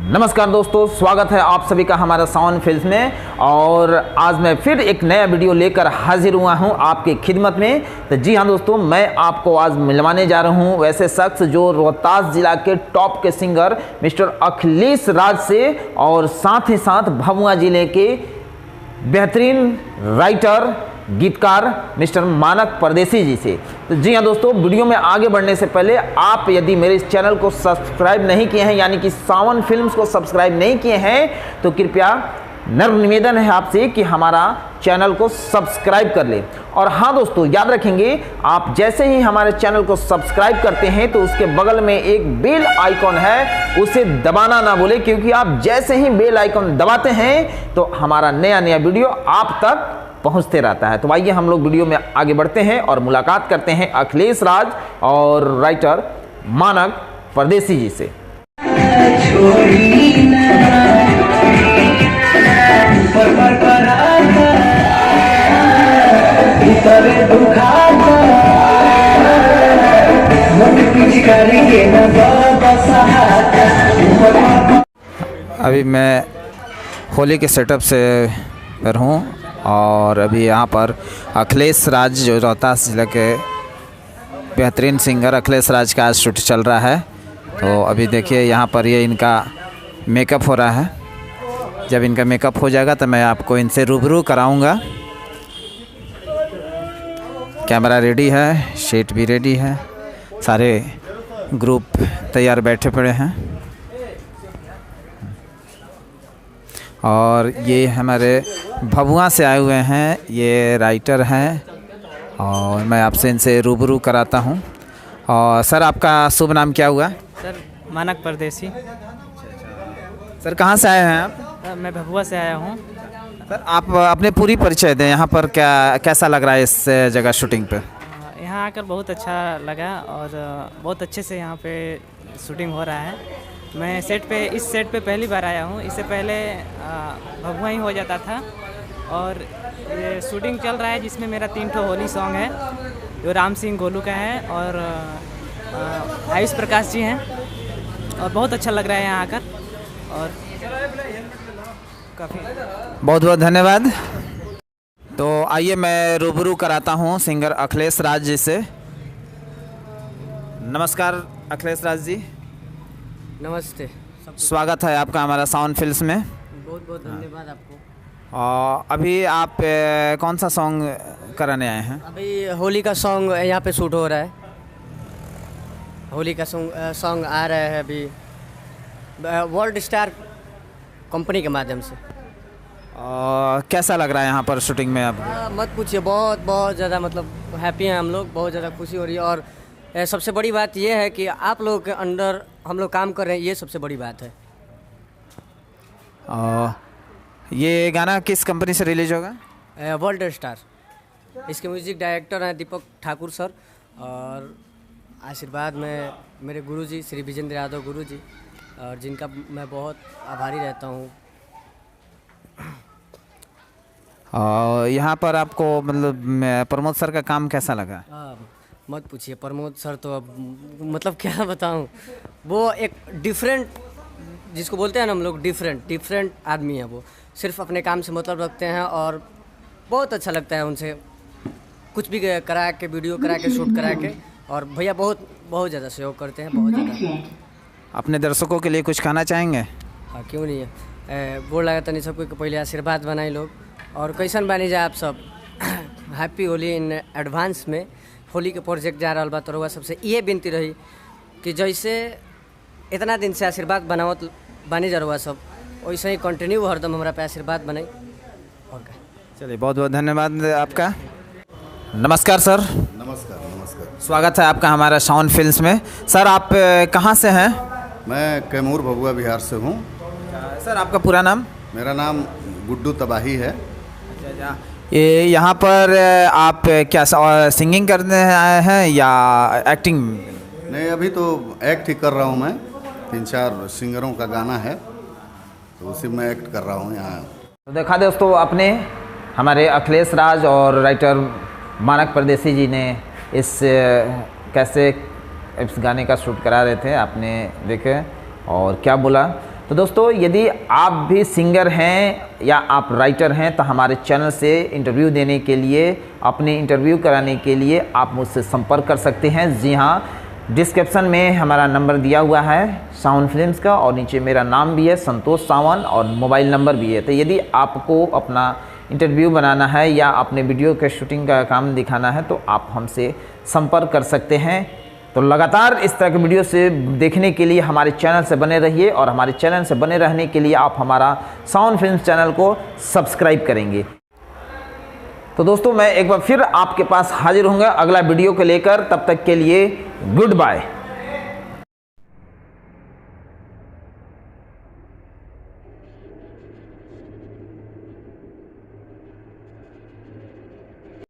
नमस्कार दोस्तों, स्वागत है आप सभी का हमारा सावन फिल्म में। और आज मैं फिर एक नया वीडियो लेकर हाजिर हुआ हूं आपकी खिदमत में। तो जी हाँ दोस्तों, मैं आपको आज मिलवाने जा रहा हूं वैसे शख्स जो रोहतास जिला के टॉप के सिंगर मिस्टर अखिलेश राज से, और साथ ही साथ भभुआ जिले के बेहतरीन राइटर गीतकार मिस्टर मानक परदेसी जी से। तो जी हाँ दोस्तों, वीडियो में आगे बढ़ने से पहले आप यदि मेरे इस चैनल को सब्सक्राइब नहीं किए हैं, यानी कि सावन फिल्म्स को सब्सक्राइब नहीं किए हैं, तो कृपया नम्र निवेदन है आपसे कि हमारा चैनल को सब्सक्राइब कर ले। और हाँ दोस्तों, याद रखेंगे आप जैसे ही हमारे चैनल को सब्सक्राइब करते हैं तो उसके बगल में एक बेल आइकॉन है, उसे दबाना ना भूलें, क्योंकि आप जैसे ही बेल आइकॉन दबाते हैं तो हमारा नया नया वीडियो आप तक पहुंचते रहता है। तो आइए हम लोग वीडियो में आगे बढ़ते हैं और मुलाकात करते हैं अखिलेश राज और राइटर मानक परदेसी जी से। अभी मैं होली के सेटअप से पर हूँ और अभी यहाँ पर अखिलेश राज जो रोहतास जिले के बेहतरीन सिंगर अखिलेश राज का आज शूट चल रहा है। तो अभी देखिए यहाँ पर ये इनका मेकअप हो रहा है। जब इनका मेकअप हो जाएगा तो मैं आपको इनसे रूबरू कराऊंगा। कैमरा रेडी है, शीट भी रेडी है, सारे ग्रुप तैयार बैठे पड़े हैं। और ये हमारे भभुआ से आए हुए हैं, ये राइटर हैं और मैं आपसे इनसे रूबरू कराता हूं। और सर, आपका शुभ नाम क्या हुआ? सर मानक परदेसी। सर कहां से आए हैं आप? मैं भभुआ से आया हूं। सर आप अपने पूरी परिचय दें, यहाँ पर कैसा लग रहा है इस जगह शूटिंग पे? यहाँ आकर बहुत अच्छा लगा और बहुत अच्छे से यहाँ पे शूटिंग हो रहा है। मैं इस सेट पे पहली बार आया हूँ। इससे पहले भभुआ ही हो जाता था। और ये शूटिंग चल रहा है जिसमें मेरा 3 ठो होली सॉन्ग है, जो राम सिंह गोलू का है और आयुष प्रकाश जी हैं। और बहुत अच्छा लग रहा है यहाँ आकर और काफ़ी बहुत बहुत धन्यवाद। तो आइए मैं रूबरू कराता हूँ सिंगर अखिलेश राज जी से। नमस्कार अखिलेश राज जी। नमस्ते, स्वागत है आपका हमारा साउंड फिल्म्स में। बहुत बहुत धन्यवाद आपको। अभी आप कौन सा सॉन्ग कराने आए हैं? अभी होली का सॉन्ग यहाँ पे शूट हो रहा है। होली का सॉन्ग आ रहा है अभी वर्ल्ड स्टार कंपनी के माध्यम से। कैसा लग रहा है यहाँ पर शूटिंग में आप? मत पूछिए, बहुत ज़्यादा मतलब हैप्पी हैं हम लोग, बहुत ज़्यादा खुशी हो रही है। और सबसे बड़ी बात यह है कि आप लोगों के अंडर हम लोग काम कर रहे हैं, ये सबसे बड़ी बात है। ये गाना किस कंपनी से रिलीज होगा? World star. इसके म्यूजिक डायरेक्टर हैं दीपक ठाकुर सर, और आशीर्वाद में मेरे गुरुजी श्री विजेंद्र यादव गुरुजी, और जिनका मैं बहुत आभारी रहता हूँ। यहाँ पर आपको मतलब प्रमोद सर का काम कैसा लगा? मत पूछिए, प्रमोद सर तो अब मतलब क्या बताऊँ, वो एक डिफरेंट, जिसको बोलते हैं ना हम लोग, डिफरेंट आदमी है। वो सिर्फ अपने काम से मतलब रखते हैं और बहुत अच्छा लगता है उनसे कुछ भी करा के, वीडियो करा के, शूट करा के। और भैया बहुत ज़्यादा सहयोग करते हैं, बहुत ज़्यादा। अपने दर्शकों के लिए कुछ कहना चाहेंगे? हाँ, क्यों नहीं है। बोल लगा तनी सबको पहले आशीर्वाद बनाई लोग, और कैसन बनी जाए आप सब। हैप्पी होली इन एडवांस में। होली के प्रोजेक्ट जा रहा बा, तो सबसे ये विनती रही कि जैसे इतना दिन से आशीर्वाद बनावत बनी जा रहा सब, वैसे ही कंटिन्यू हरदम हमारा पे आशीर्वाद बनाई। और क्या, चलिए बहुत बहुत धन्यवाद आपका। नमस्कार सर। नमस्कार। स्वागत है आपका हमारा साउंड फिल्म्स में। सर आप कहाँ से हैं? मैं कैमूर भभुआ बिहार से हूँ। सर आपका पूरा नाम? मेरा नाम गुड्डू तबाही है। अच्छा, ये यहाँ पर आप क्या सिंगिंग करने आए हैं या एक्टिंग? नहीं, अभी तो एक्ट ही कर रहा हूँ मैं। 3-4 सिंगरों का गाना है तो उसी में एक्ट कर रहा हूँ यहाँ। तो देखा दोस्तों, अपने हमारे अखिलेश राज और राइटर मानक परदेसी जी ने इस कैसे इस गाने का शूट करा रहे थे, आपने देखे और क्या बोला। तो दोस्तों यदि आप भी सिंगर हैं या आप राइटर हैं तो हमारे चैनल से इंटरव्यू देने के लिए, अपने इंटरव्यू कराने के लिए आप मुझसे संपर्क कर सकते हैं। जी हाँ, डिस्क्रिप्शन में हमारा नंबर दिया हुआ है सावन फिल्म्स का, और नीचे मेरा नाम भी है संतोष सावन और मोबाइल नंबर भी है। तो यदि आपको अपना इंटरव्यू बनाना है या अपने वीडियो के शूटिंग का काम दिखाना है तो आप हमसे संपर्क कर सकते हैं। तो लगातार इस तरह के वीडियो से देखने के लिए हमारे चैनल से बने रहिए, और हमारे चैनल से बने रहने के लिए आप हमारा सावन फिल्म्स चैनल को सब्सक्राइब करेंगे। तो दोस्तों मैं एक बार फिर आपके पास हाजिर होऊंगा अगला वीडियो को लेकर, तब तक के लिए गुड बाय।